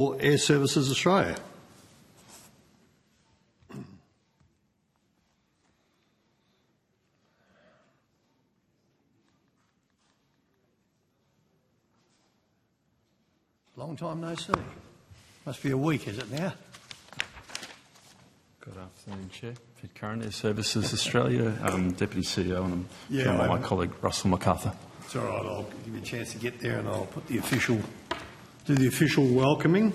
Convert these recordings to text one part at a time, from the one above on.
For Airservices Australia. Long time no see. Must be a week, is it now? Good afternoon, Chair. Peter Curran, Airservices Australia, Deputy CEO, and I'm joined by my colleague Russell MacArthur. It's all right. I'll give you a chance to get there, and I'll put the official, do the official welcoming.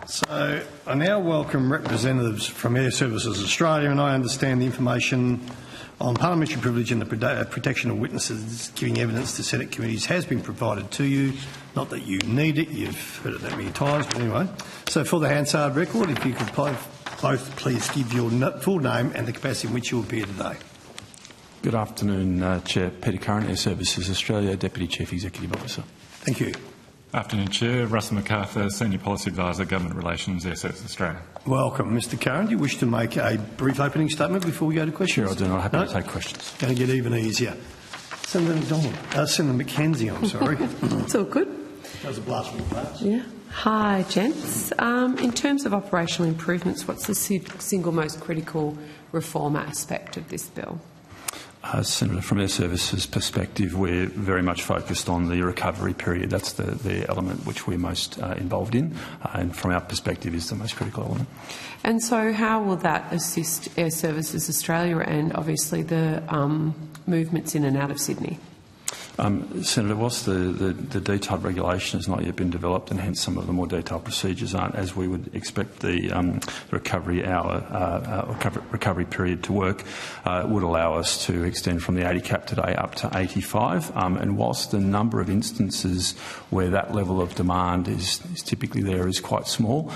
So I now welcome representatives from Airservices Australia, and I understand the information on parliamentary privilege and the protection of witnesses giving evidence to Senate committees has been provided to you. Not that you need it, you've heard it that many times, but anyway. So for the Hansard record, if you could both please give your full name and the capacity in which you appear today. Good afternoon, Chair. Peter Curran, Airservices Australia, Deputy Chief Executive Officer. Thank you. Afternoon, Chair. Russell MacArthur, Senior Policy Advisor, Government Relations, Airservices Australia. Welcome. Mr Curran, do you wish to make a brief opening statement before we go to questions? Sure, I do. I'm happy to take questions. Going to get even easier. Senator McDonald. Senator McKenzie, I'm sorry. It's all good. That was a blast from the past. Yeah. Hi, gents. In terms of operational improvements, what's the single most critical reform aspect of this bill? Senator, from Airservices' perspective, we're very much focused on the recovery period. That's the element which we're most involved in, and from our perspective is the most critical element. And so how will that assist Airservices Australia and obviously the movements in and out of Sydney? Senator, whilst the detailed regulation has not yet been developed, and hence some of the more detailed procedures aren't as we would expect the recovery period to work, would allow us to extend from the 80 cap today up to 85. And whilst the number of instances where that level of demand is typically there is quite small,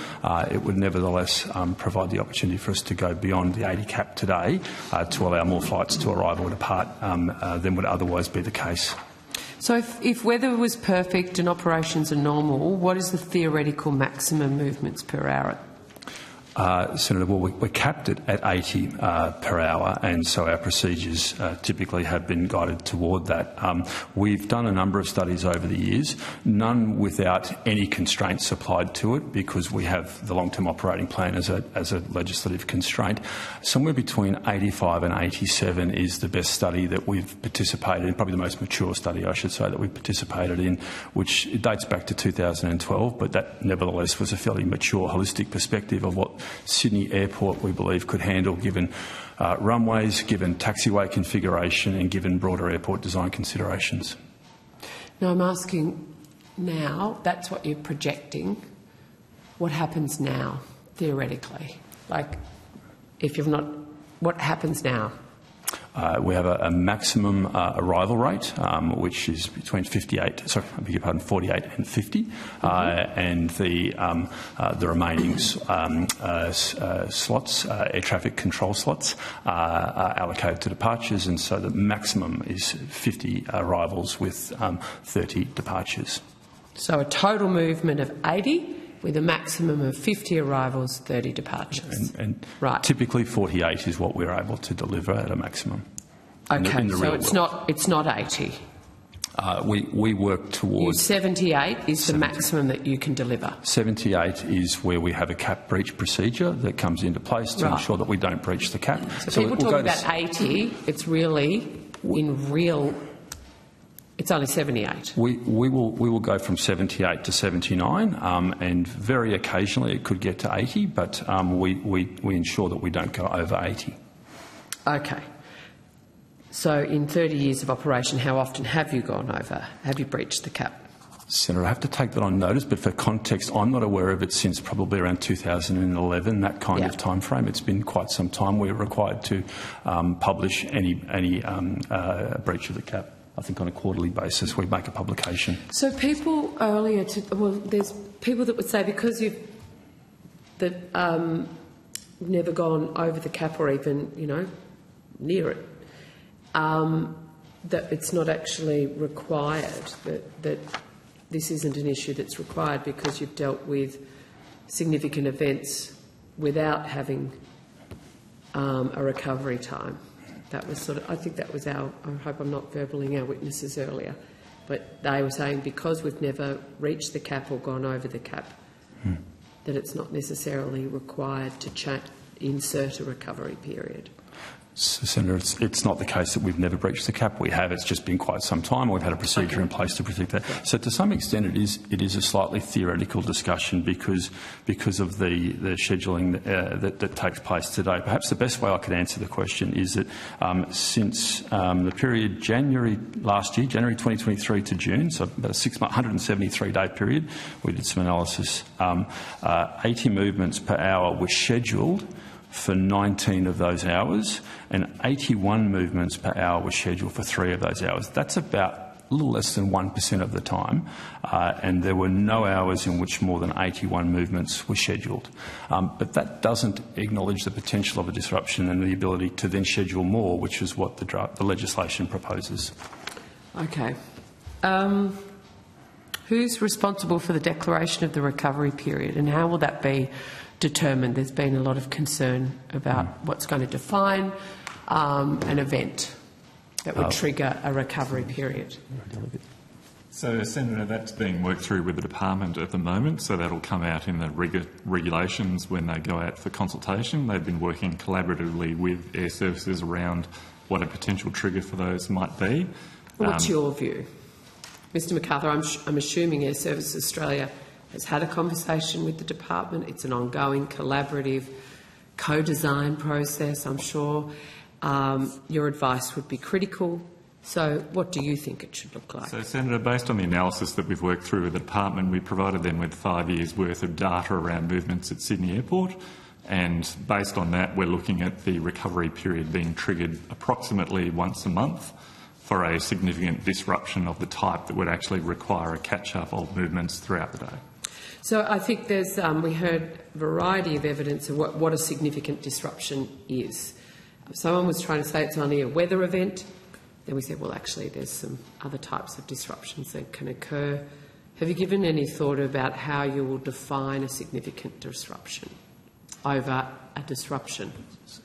it would nevertheless provide the opportunity for us to go beyond the 80 cap today to allow more flights to arrive or depart than would otherwise be the case. So if weather was perfect and operations are normal, what is the theoretical maximum movements per hour? Senator, well, we're capped at 80 per hour, and so our procedures typically have been guided toward that. We've done a number of studies over the years, none without any constraints applied to it, because we have the long-term operating plan as a legislative constraint. Somewhere between 85 and 87 is the best study that we've participated in, probably the most mature study, I should say, that we've participated in, which dates back to 2012, but that nevertheless was a fairly mature, holistic perspective of what Sydney Airport, we believe, could handle given runways, given taxiway configuration and given broader airport design considerations. Now, I'm asking now, that's what you're projecting. What happens now, theoretically? Like, if you've not, what happens now? We have a maximum arrival rate, which is between 48 and 50, and the remaining slots, air traffic control slots, are allocated to departures, and so the maximum is 50 arrivals with 30 departures. So a total movement of 80 with a maximum of 50 arrivals, 30 departures. And right. Typically 48 is what we're able to deliver at a maximum. Okay, in the so real it's not 80. We work towards 78 is the maximum that you can deliver. 78 is where we have a cap breach procedure that comes into place to ensure that we don't breach the cap. So people talk about 80, it's really it's only 78. We will go from 78 to 79, and very occasionally it could get to 80, but we ensure that we don't go over 80. Okay. So in 30 years of operation, how often have you gone over? Have you breached the cap? Senator, I have to take that on notice, but for context, I'm not aware of it since probably around 2011, that kind of time frame. It's been quite some time. We're required to publish any breach of the cap. I think on a quarterly basis we make a publication. So people earlier, there's people that would say because you've never gone over the cap or even, near it, that it's not actually required, that this isn't an issue that's required because you've dealt with significant events without having a recovery time. That was I think that was I hope I'm not verballing our witnesses earlier. But they were saying because we've never reached the cap or gone over the cap, that it's not necessarily required to insert a recovery period. So, Senator, it's not the case that we've never breached the cap. We have. It's just been quite some time. We've had a procedure in place to protect that. So, to some extent, it is a slightly theoretical discussion because of the scheduling that takes place today. Perhaps the best way I could answer the question is that since the period January last year, January 2023 to June, so about a 173-day period, we did some analysis. 80 movements per hour were scheduled for 19 of those hours, and 81 movements per hour were scheduled for 3 of those hours. That's about a little less than 1% of the time, and there were no hours in which more than 81 movements were scheduled. But that doesn't acknowledge the potential of a disruption and the ability to then schedule more, which is what the legislation proposes. Okay. Who's responsible for the declaration of the recovery period, and how will that be determined? There's been a lot of concern about what's going to define an event that would trigger a recovery period. So, Senator, that's being worked through with the department at the moment, so that'll come out in the regulations when they go out for consultation. They've been working collaboratively with Airservices around what a potential trigger for those might be. What's your view? Mr MacArthur, I'm assuming Airservices Australia has had a conversation with the department. It's an ongoing, collaborative, co-design process, I'm sure. Your advice would be critical. So what do you think it should look like? So, Senator, based on the analysis that we've worked through with the department, we provided them with 5 years' worth of data around movements at Sydney Airport. And based on that, we're looking at the recovery period being triggered approximately once a month for a significant disruption of the type that would actually require a catch-up of movements throughout the day. So I think there's, we heard a variety of evidence of what a significant disruption is. Someone was trying to say it's only a weather event. Then we said, well, actually, there's some other types of disruptions that can occur. Have you given any thought about how you will define a significant disruption over a disruption?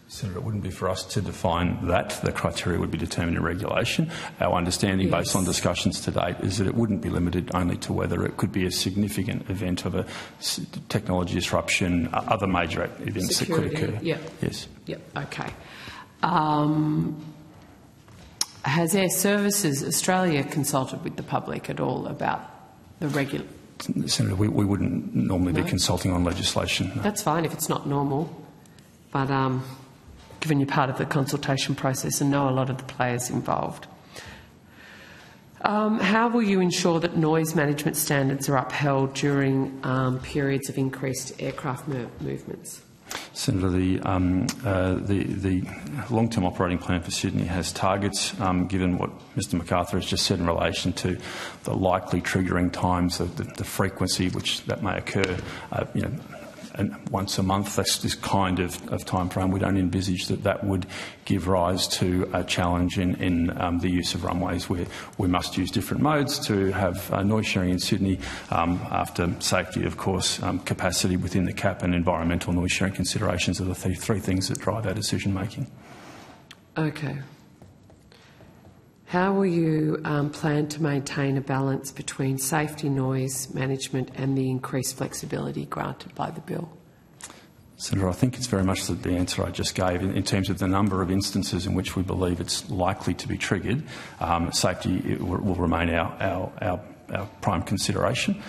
Senator, it wouldn't be for us to define that. The criteria would be determined in regulation. Our understanding, based on discussions to date, is that it wouldn't be limited only to weather. It could be a significant event of a technology disruption, other major events Security, that could occur. Yep. Yes. Yep. Okay. Has Airservices Australia consulted with the public at all about the regular? Senator, we wouldn't normally be consulting on legislation. No. That's fine if it's not normal, but given you're part of the consultation process and know a lot of the players involved. How will you ensure that noise management standards are upheld during periods of increased aircraft movements? Senator, the long-term operating plan for Sydney has targets, given what Mr MacArthur has just said in relation to the likely triggering times, of the frequency which that may occur, and once a month. That's this kind of time frame. We don't envisage that would give rise to a challenge in the use of runways, where we must use different modes to have noise sharing in Sydney, after safety, of course, capacity within the cap, and environmental noise sharing considerations are the three things that drive our decision making. Okay. How will you plan to maintain a balance between safety, noise management and the increased flexibility granted by the bill? Senator, I think it's very much the answer I just gave in terms of the number of instances in which we believe it's likely to be triggered. Safety will remain our prime consideration.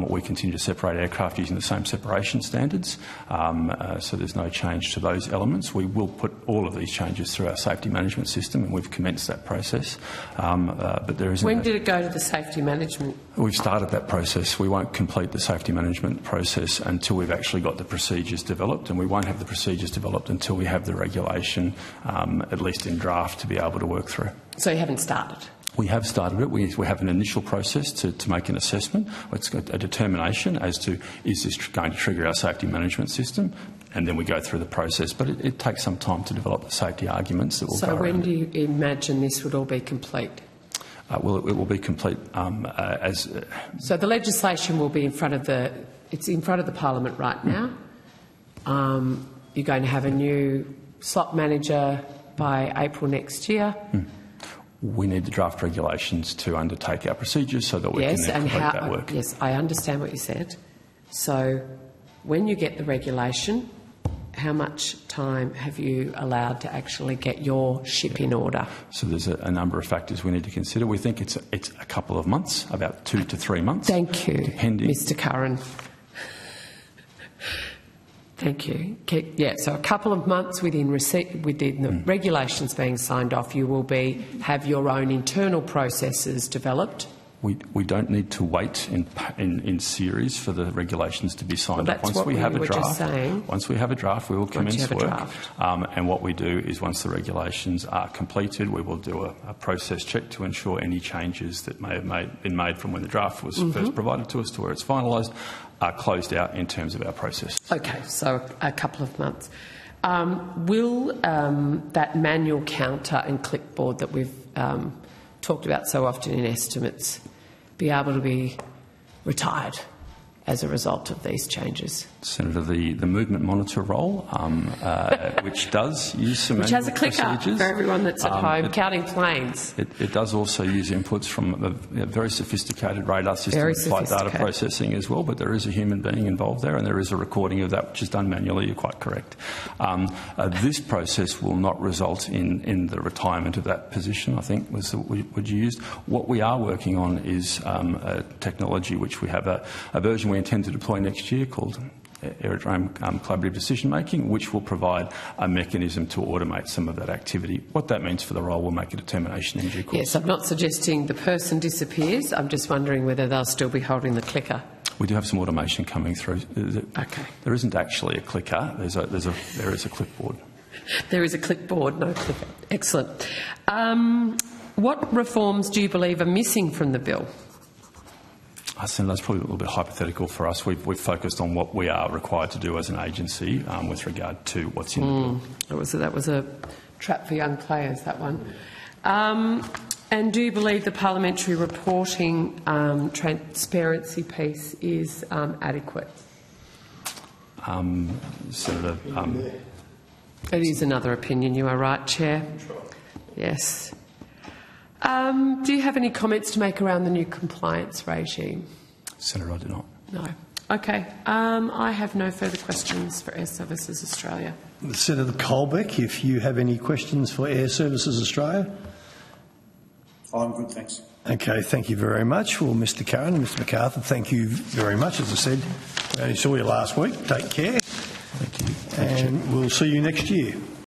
We continue to separate aircraft using the same separation standards, so there's no change to those elements. We will put all of these changes through our safety management system, and we've commenced that process. But there isn't. When did it go to the safety management? We've started that process. We won't complete the safety management process until we've actually got the procedures developed, and we won't have the procedures developed until we have the regulation, at least in draft, to be able to work through. So you haven't started? We have started it. We have an initial process to make an assessment. It's got a determination as to, is this going to trigger our safety management system, and then we go through the process. But it takes some time to develop the safety arguments that will go around. So when do you imagine this would all be complete? Well, it will be complete as... So the legislation will be in front of the... It's in front of the Parliament right now. You're going to have a new slot manager by April next year. We need the draft regulations to undertake our procedures so that we can then complete that work. Yes, I understand what you said. So when you get the regulation, how much time have you allowed to actually get your ship in order? So there's a number of factors we need to consider. We think it's a couple of months, about 2 to 3 months. Thank you, depending. Mr. Curran. Thank you. Yeah, so a couple of months within the regulations being signed off, you will have your own internal processes developed. We don't need to wait in series for the regulations to be signed off. Once we have a draft, we will commence work. And what we do is, once the regulations are completed, we will do a process check to ensure any changes that may have been made from when the draft was first provided to us to where it's finalised are closed out in terms of our process. Okay, so a couple of months. Will that manual counter and clipboard that we've talked about so often in estimates be able to be retired as a result of these changes? Senator, the movement monitor role, which does use some which has a clicker procedures. for everyone that's at home counting planes. It does also use inputs from a very sophisticated radar system and flight data processing as well, but there is a human being involved there, and there is a recording of that which is done manually. You're quite correct. This process will not result in the retirement of that position, I think was the word you used. What we are working on is a technology which we have a version we intend to deploy next year called Aerodrome Collaborative Decision Making, which will provide a mechanism to automate some of that activity. What that means for the role, we'll make a determination in due course. Yes, I'm not suggesting the person disappears. I'm just wondering whether they'll still be holding the clicker. We do have some automation coming through. Okay. There isn't actually a clicker. There is a clipboard. There is a clipboard, no clicker. Excellent. What reforms do you believe are missing from the bill? Senator, that's probably a little bit hypothetical for us. We've focused on what we are required to do as an agency with regard to what's in the bill. That was a trap for young players, that one. And do you believe the parliamentary reporting transparency piece is adequate? Senator, it is another opinion. You are right, Chair. Yes. Do you have any comments to make around the new compliance regime? Senator, I do not. No. Okay. I have no further questions for Airservices Australia. Senator Colbeck, if you have any questions for Airservices Australia? I'm good, thanks. Okay, thank you very much. Well, Mr. Curran and Mr. MacArthur, thank you very much. As I said, we only saw you last week. Take care. Thank you. And we'll see you next year.